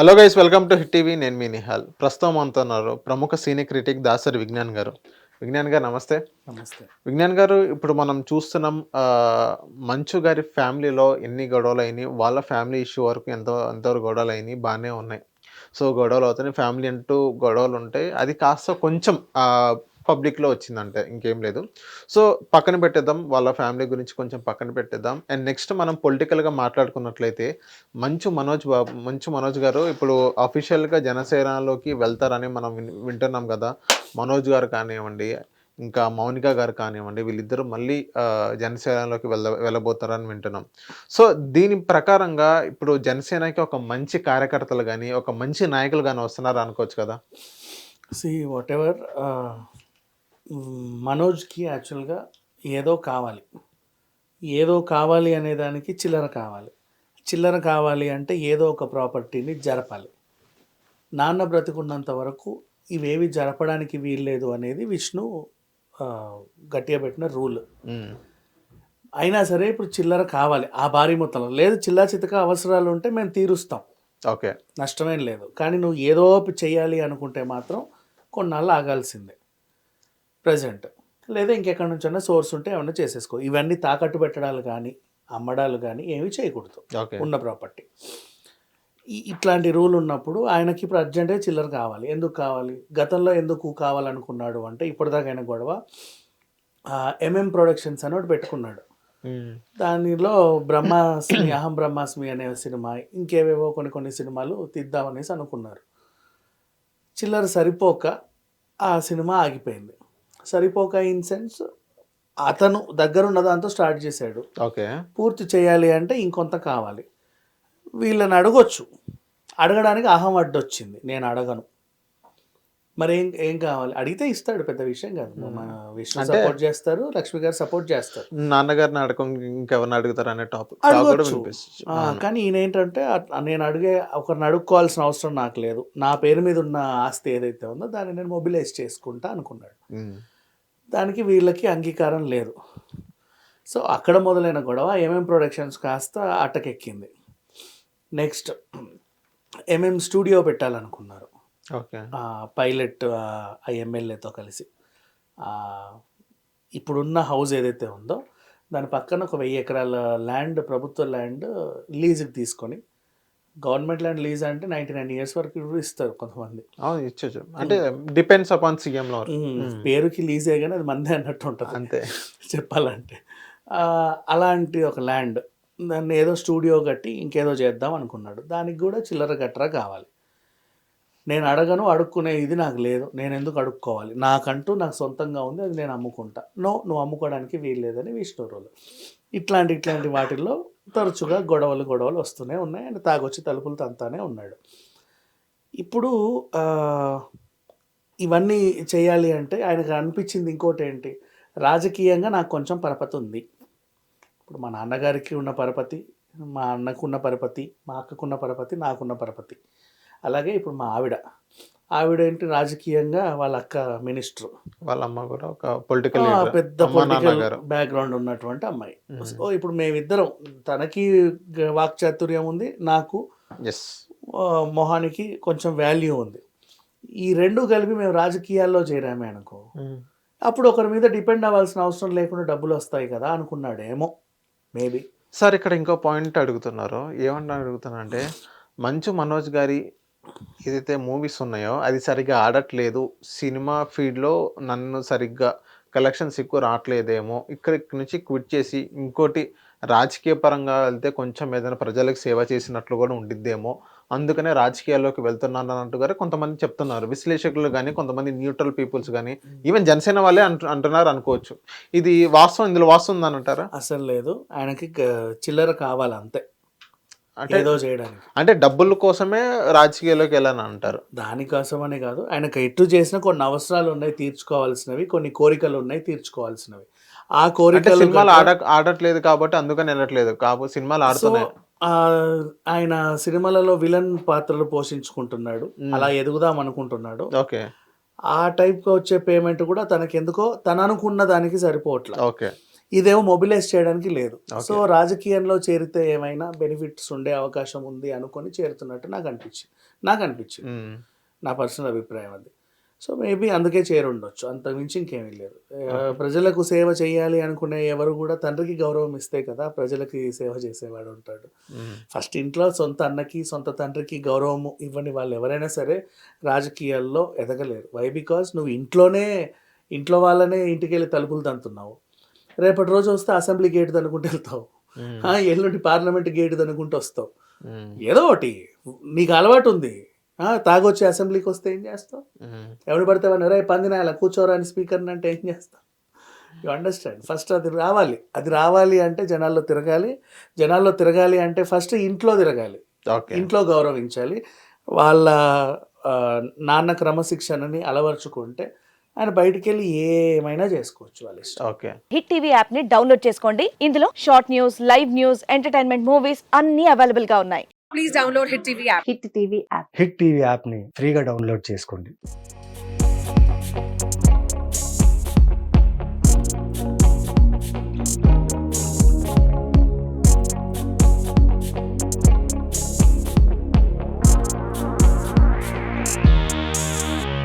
Hello guys, welcome to hit TV. నేను మీ నిహాల్. ప్రస్తుతం మనతో ఉన్నారు ప్రముఖ సీనియర్ క్రిటిక్ దాసరి విజ్ఞాన్ గారు. విజ్ఞాన్ గారు నమస్తే. నమస్తే. విజ్ఞాన్ గారు, ఇప్పుడు మనం చూస్తున్నాం మంచు గారి ఫ్యామిలీలో ఎన్ని గొడవలైనయి, వాళ్ళ ఫ్యామిలీ ఇష్యూ వరకు ఎంతవరకు గొడవలైనయి బానే ఉన్నాయి. సో, గొడవలవుతున్నాయి. ఫ్యామిలీ అంటూ గొడవలుంటాయి. అది కాస్త కొంచెం పబ్లిక్‌లో వచ్చిందంతే, ఇంకేం లేదు. సో, పక్కన పెట్టేద్దాం. వాళ్ళ ఫ్యామిలీ గురించి కొంచెం పక్కన పెట్టేద్దాం. అండ్ నెక్స్ట్ మనం పొలిటికల్‌గా మాట్లాడుకున్నట్లయితే మంచు మనోజ్ గారు ఇప్పుడు అఫీషియల్‌గా జనసేనలోకి వెళ్తారని మనం వింటున్నాం గదా! మనోజ్ గారు కానివ్వండి, ఇంకా మౌనిక గారు కానివ్వండి, వీళ్ళిద్దరూ మళ్ళీ జనసేనలోకి వెళ్ళబోతారని వింటున్నాం. సో, దీని ప్రకారంగా ఇప్పుడు జనసేనకి ఒక మంచి కార్యకర్తలు గాని, ఒక మంచి నాయకులు గాని వస్తున్నారు అనుకోవచ్చు కదా! వాటెవర్ మనోజ్‌కి యాక్చువల్‌గా ఏదో కావాలి. ఏదో కావాలి అనే దానికి చిల్లర కావాలి. చిల్లర కావాలి అంటే ఏదో ఒక ప్రాపర్టీని జరపాలి. నాన్న బ్రతికున్నంత వరకు ఇవేవి జరపడానికి వీల్లేదు అనేది విష్ణు గట్టిగా పెట్టిన రూల్. హ్మ్. అయినా సరే ఇప్పుడు చిల్లర కావాలి ఆ భారీ మొత్తంలో. లేదు చిల్లా చితక అవసరాలు ఉంటే మేము తీరుస్తాం. ఓకే. నష్టమేం లేదు. కానీ నువ్వు ఏదో చెయ్యాలి అనుకుంటే మాత్రం కొన్నాళ్ళు ఆగాల్సిందే ప్రెజెంట్. లేదా ఇంకెక్కడి నుంచైనా సోర్స్ ఉంటే ఏమన్నా చేసేసుకో. ఇవన్నీ తాకట్టు పెట్టడాలు కానీ, అమ్మడాలు కానీ ఏమి చేయకూడదు ఓకే. ఉన్న ప్రాపర్టీ. ఇట్లాంటి రూల్ ఉన్నప్పుడు ఆయనకి ఇప్పుడు అర్జెంట్గా చిల్లర కావాలి. ఎందుకు కావాలి? గతంలో ఎందుకు కావాలనుకున్నాడు అంటే ఇప్పటిదాకా ఆయన గొడవ ఎంఎం ప్రొడక్షన్స్ అని ఒకటి పెట్టుకున్నాడు. దానిలో బ్రహ్మాస్మి, అహం బ్రహ్మాస్మి అనే సినిమా, ఇంకేవేవో కొన్ని సినిమాలు తీద్దామనేసి అనుకున్నారు. చిల్లర సరిపోక ఆ సినిమా ఆగిపోయింది. సరిపోక ఇన్ సెన్స్ అతను దగ్గరున్న దాంతో స్టార్ట్ చేశాడు. ఓకే. పూర్తి చేయాలి అంటే ఇంకొంత కావాలి. వీళ్ళని అడగొచ్చు. అడగడానికి అహం అడ్డొచ్చింది. నేను అడగను. మరి ఏం కావాలి? అడిగితే ఇస్తాడు. పెద్ద విషయం కాదు. మన విష్ణు సపోర్ట్ చేస్తారు, లక్ష్మి గారు సపోర్ట్ చేస్తారు. నాన్నగారిని అడగకుండా ఇంకెవరిని అడుగుతారు అనే టాక్ కూడా అడగొచ్చు. వినిపిస్తుంది. కానీ ఈయనేంటంటే నేను ఒకరిని అడుక్కోవాల్సిన అవసరం నాకు లేదు. నా పేరు మీద ఉన్న ఆస్తి ఏదైతే ఉందో దాన్ని నేను మొబిలైజ్ చేసుకుంటా అనుకున్నాడు. దానికి వీళ్ళకి అంగీకారం లేదు. సో, అక్కడ మొదలైన గొడవ ఎంఎం ప్రొడక్షన్స్ కాస్త అట్టకెక్కింది. నెక్స్ట్ ఎంఎం స్టూడియో పెట్టాలనుకున్నారు. ఓకే. పైలట్ ఆ ఎమ్మెల్యేతో కలిసి. ఇప్పుడున్న హౌస్ ఏదైతే ఉందో దాని పక్కన ఒక 1000 ఎకరాల ల్యాండ్, ప్రభుత్వ ల్యాండ్ లీజుకి తీసుకొని, గవర్నమెంట్ ల్యాండ్ లీజ్ అంటే 99 ఇయర్స్ వరకు ఇస్తారు కొంతమంది. ఇచ్చొచ్చు. అంటే డిపెండ్స్ అపాన్ సీఎంలో. పేరుకి లీజే కానీ అది మందే అన్నట్టు ఉంటుంది అంతే చెప్పాలంటే. అలాంటి ఒక ల్యాండ్, దాన్ని ఏదో స్టూడియో కట్టి ఇంకేదో చేద్దాం అనుకున్నాడు. దానికి కూడా చిల్లర గట్రా కావాలి. నేను అడగను, అడుక్కునే ఇది నాకు లేదు. నేను ఎందుకు అడుక్కోవాలి? నాకు సొంతంగా ఉంది, అది నేను అమ్ముకుంటా. నువ్వు అమ్ముకోవడానికి వీల్లేదని విష్ణు రూల్. ఇట్లాంటి వాటిల్లో తరచుగా గొడవలు వస్తూనే ఉన్నాయి. అండ్ తాగొచ్చి తలుపులు తంతానే ఉన్నాడు. ఇప్పుడు ఇవన్నీ చేయాలి అంటే ఆయనకు అనిపించింది ఇంకోటి ఏంటి, రాజకీయంగా నాకు కొంచెం పరపతి ఉంది. ఇప్పుడు మా నాన్నగారికి ఉన్న పరపతి, మా అన్నకున్న పరపతి, మా అక్కకున్న పరపతి, నాకున్న పరపతి. అలాగే ఇప్పుడు మా ఆవిడ ఏంటి, రాజకీయంగా వాళ్ళ అక్క మినిస్టర్, వాళ్ళ అమ్మ కూడా ఒక పొలిటికల్ పెద్ద పొలిటికల్ బ్యాక్గ్రౌండ్ ఉన్నటువంటి అమ్మాయి. సో ఇప్పుడు మేమిద్దరం, తనకి వాక్చాతుర్యం ఉంది, నాకు మొహానికి కొంచెం వాల్యూ ఉంది. ఈ రెండు కలిపి మేము రాజకీయాల్లో చేరామే అనుకో, అప్పుడు ఒకరి మీద డిపెండ్ అవ్వాల్సిన అవసరం లేకుండా డబ్బులు వస్తాయి కదా అనుకున్నాడేమో మేబీ. సార్, ఇక్కడ ఇంకో పాయింట్ అడుగుతున్నారు. ఏమన్నా అడుగుతానంటే, మంచు మనోజ్ గారి ఏదైతే మూవీస్ ఉన్నాయో అది సరిగ్గా ఆడట్లేదు, సినిమా ఫీల్డ్లో నన్ను సరిగ్గా కలెక్షన్స్ ఎక్కువ రావట్లేదేమో, ఇక్కడి నుంచి క్విట్ చేసి ఇంకోటి రాజకీయ పరంగా వెళ్తే కొంచెం ఏదైనా ప్రజలకు సేవ చేసినట్లు కూడా ఉండిద్దేమో, అందుకనే రాజకీయాల్లోకి వెళ్తున్నాను అన్నట్టుగా కొంతమంది చెప్తున్నారు. విశ్లేషకులు కానీ, కొంతమంది న్యూట్రల్ పీపుల్స్ కానీ, ఈవెన్ జనసేన వాళ్ళే అంటున్నారు అనుకోవచ్చు. ఇది వాస్తవం, ఇందులో వాస్తవం ఉందనంటారా? అసలు లేదు. ఆయనకి చిల్లర కావాలి అంతే, ఏదో చేయడానికి. అంటే డబ్బుల కోసమే రాజకీయాల్లోకి వెళ్ళని అంటారు. దానికోసమనే కాదు, ఆయనకు ఎటు చేసిన కొన్ని అవసరాలు ఉన్నాయి తీర్చుకోవాల్సినవి, కొన్ని కోరికలు ఉన్నాయి తీర్చుకోవాల్సినవి. ఆ కోరికలు సినిమాలు ఆడట్లేదు కాబట్టి అందుకని వెళ్ళట్లేదు, కాబట్టి సినిమాలు ఆడుతున్నాయి. ఆయన సినిమాలలో విలన్ పాత్రలు పోషించుకుంటున్నాడు, అలా ఎదుగుదాం అనుకుంటున్నాడు. ఓకే. ఆ టైప్గా వచ్చే పేమెంట్ కూడా తనకెందుకో తను అనుకున్న దానికి సరిపోవట్లేదు. ఓకే. ఇదేమో మొబిలైజ్ చేయడానికి లేదు. ఓకే. సో రాజకీయంలో చేరితే ఏమైనా బెనిఫిట్స్ ఉండే అవకాశం ఉంది అనుకొని చేరుతున్నట్టు నాకు అనిపించింది. హ్మ్. నా పర్సనల్ అభిప్రాయం అది. సో మేబీ అందుకే చేరుండొచ్చు. అంతకు మించి ఇంకేమీ లేదు. ఓకే. ప్రజలకు సేవ చేయాలి అనుకునే ఎవరు కూడా తండ్రికి గౌరవం ఇస్తే కదా ప్రజలకి సేవ చేసేవాడు ఉంటాడు. హ్మ్. ఫస్ట్ ఇంట్లో సొంత అన్నకి, సొంత తండ్రికి గౌరవం ఇవ్వని వాళ్ళు ఎవరైనా సరే రాజకీయాల్లో ఎదగలేరు. వై? బికాజ్ నువ్వు ఇంట్లో వాళ్ళనే ఇంటికెళ్ళి తలుపులు తంతున్నావు. రేపటి రోజు వస్తే అసెంబ్లీ గేట్ దనుకుంటూ వెళ్తావు. హ్మ్. ఎల్లుండి పార్లమెంట్ గేట్ దనుకుంటూ వస్తావు. హ్మ్. ఏదో ఒకటి నీకు అలవాటు ఉంది. తాగొచ్చి అసెంబ్లీకి వస్తే ఏం చేస్తావు? హ్మ్. ఎవడు పడితే వాడిని రే పందిన అలా కూర్చోరా అని స్పీకర్ని అంటే ఏం చేస్తావు? You understand? ఫస్ట్ అది రావాలి అంటే జనాల్లో తిరగాలి అంటే ఫస్ట్ ఇంట్లో తిరగాలి. ఓకే. ఇంట్లో గౌరవించాలి. వాళ్ళ నాన్న క్రమశిక్షణని అలవర్చుకుంటే ఆయన బయటికెళ్ళి ఏమైనా చేసుకోవచ్చు వాళ్ళ ఇష్టం. ఓకే. హిట్ టీవీ యాప్ ని డౌన్లోడ్ చేసుకోండి. ఇందులో short news, live news, entertainment movies అన్ని అవైలబుల్ గా ఉన్నాయి. Please download Hit TV app. Hit TV app. Hit TV యాప్ని ఫ్రీగా డౌన్లోడ్ చేసుకోండి.